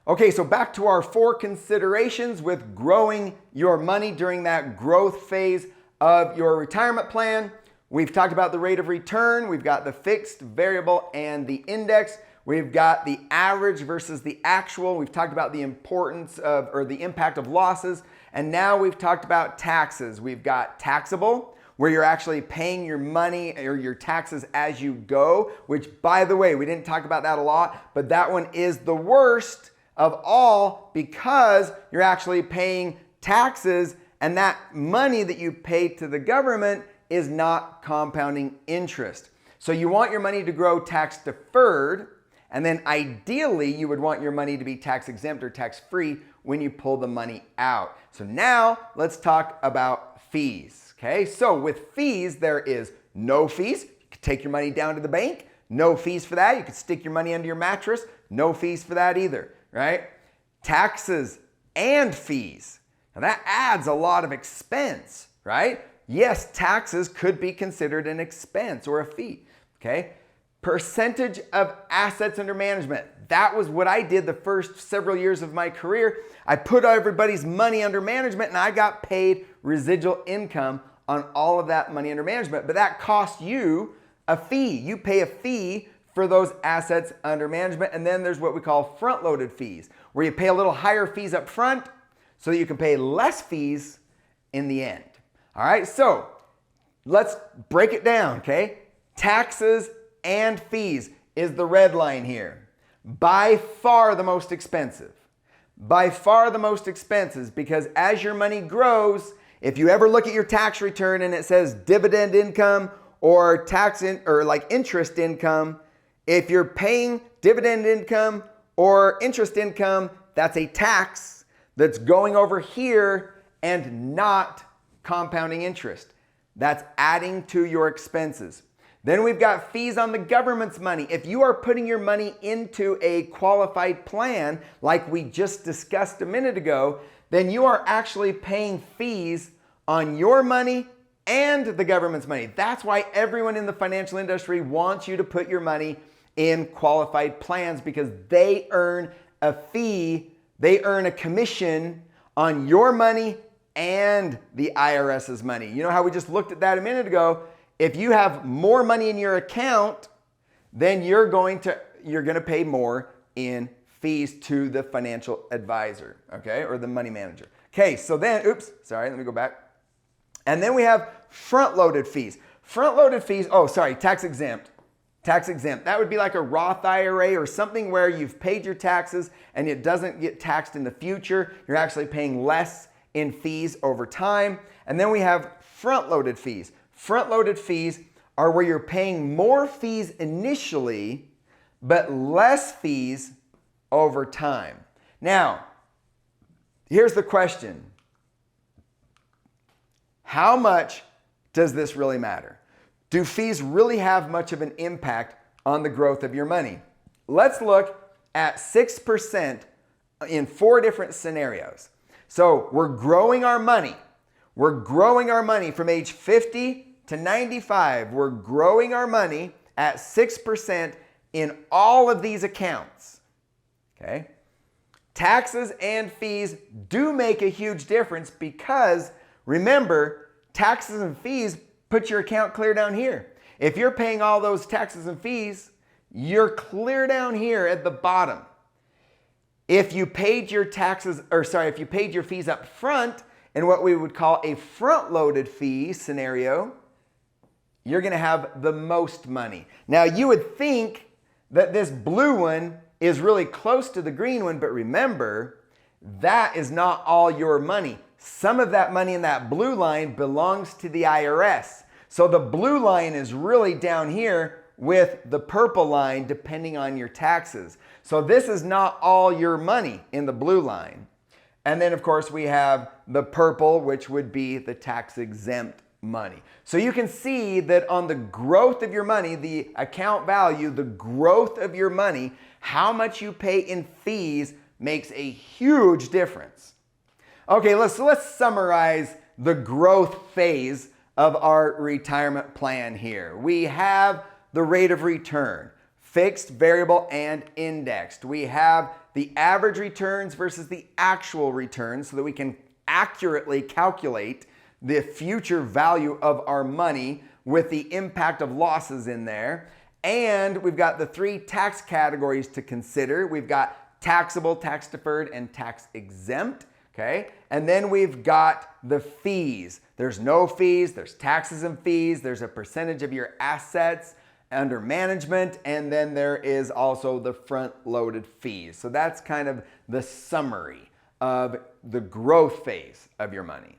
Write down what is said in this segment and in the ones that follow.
Okay, so back to our 4 considerations with growing your money during that growth phase of your retirement plan. We've talked about the rate of return. We've got the fixed, variable, and the index. We've got the average versus the actual. We've talked about the importance of, or the impact of losses. And now we've talked about taxes. We've got taxable, where you're actually paying your money or your taxes as you go, which, by the way, we didn't talk about that a lot, but that one is the worst of all because you're actually paying taxes, and that money that you pay to the government is not compounding interest. So you want your money to grow tax deferred, and then ideally you would want your money to be tax exempt or tax free when you pull the money out. So now let's talk about fees. Okay, so with fees, there is no fees. You can take your money down to the bank. No fees for that. You can stick your money under your mattress. No fees for that either, right? Taxes and fees. Now that adds a lot of expense, right? Yes, taxes could be considered an expense or a fee, okay? Percentage of assets under management. That was what I did the first several years of my career. I put everybody's money under management and I got paid residual income on all of that money under management. But that costs you a fee. You pay a fee for those assets under management. And then there's what we call front-loaded fees, where you pay a little higher fees up front so that you can pay less fees in the end. All right, so let's break it down, okay? Taxes and fees is the red line here. By far the most expensive. By far the most expensive, because as your money grows, if you ever look at your tax return and it says dividend income or interest income, if you're paying dividend income or interest income, that's a tax that's going over here and not compounding interest. That's adding to your expenses. Then we've got fees on the government's money. If you are putting your money into a qualified plan, like we just discussed a minute ago, then you are actually paying fees on your money and the government's money. That's why everyone in the financial industry wants you to put your money in qualified plans, because they earn a fee, they earn a commission on your money and the IRS's money. You know how we just looked at that a minute ago? If you have more money in your account, then you're going to pay more in fees to the financial advisor, okay, or the money manager. Okay, so then, let me go back. And then we have front-loaded fees. Front-loaded fees, tax exempt. Tax exempt, that would be like a Roth IRA or something where you've paid your taxes and it doesn't get taxed in the future. You're actually paying less in fees over time. And then we have front-loaded fees. Front-loaded fees are where you're paying more fees initially, but less fees over time. Now, here's the question. How much does this really matter? Do fees really have much of an impact on the growth of your money? Let's look at 6% in 4 different scenarios. So we're growing our money. We're growing our money from age 50 to 95. We're growing our money at 6% in all of these accounts. Okay? Taxes and fees do make a huge difference because, remember, taxes and fees put your account clear down here. If you're paying all those taxes and fees, you're clear down here at the bottom. If you paid your if you paid your fees up front in what we would call a front-loaded fee scenario, you're going to have the most money. Now, you would think that this blue one is really close to the green one, but remember, that is not all your money. Some of that money in that blue line belongs to the IRS. So the blue line is really down here with the purple line depending on your taxes. So this is not all your money in the blue line. And then of course we have the purple, which would be the tax exempt money. So you can see that on the growth of your money, the account value, the growth of your money, how much you pay in fees makes a huge difference. Okay, let's summarize the growth phase of our retirement plan here. We have the rate of return, fixed, variable, and indexed. We have the average returns versus the actual returns so that we can accurately calculate the future value of our money with the impact of losses in there. And we've got the 3 tax categories to consider. We've got taxable, tax deferred, and tax exempt. Okay, and then we've got the fees. There's no fees, there's taxes and fees, there's a percentage of your assets under management, and then there is also the front-loaded fees. So that's kind of the summary of the growth phase of your money.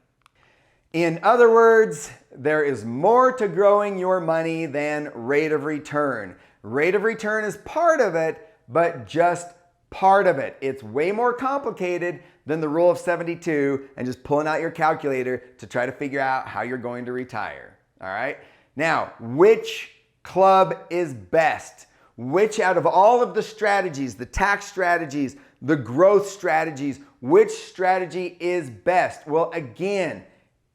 In other words, there is more to growing your money than rate of return. Rate of return is part of it, but just part of it. It's way more complicated than the rule of 72 and just pulling out your calculator to try to figure out how you're going to retire. All right. Now, which club is best? Which out of all of the strategies, the tax strategies, the growth strategies, which strategy is best? Well, again,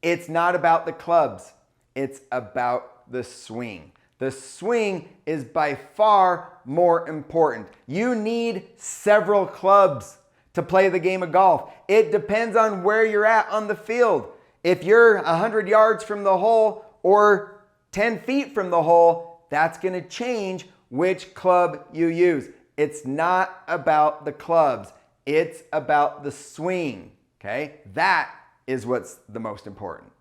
it's not about the clubs. It's about the swing. The swing is by far more important. You need several clubs to play the game of golf. It depends on where you're at on the field. If you're 100 yards from the hole or 10 feet from the hole, that's going to change which club you use. It's not about the clubs. It's about the swing. Okay? That is what's the most important.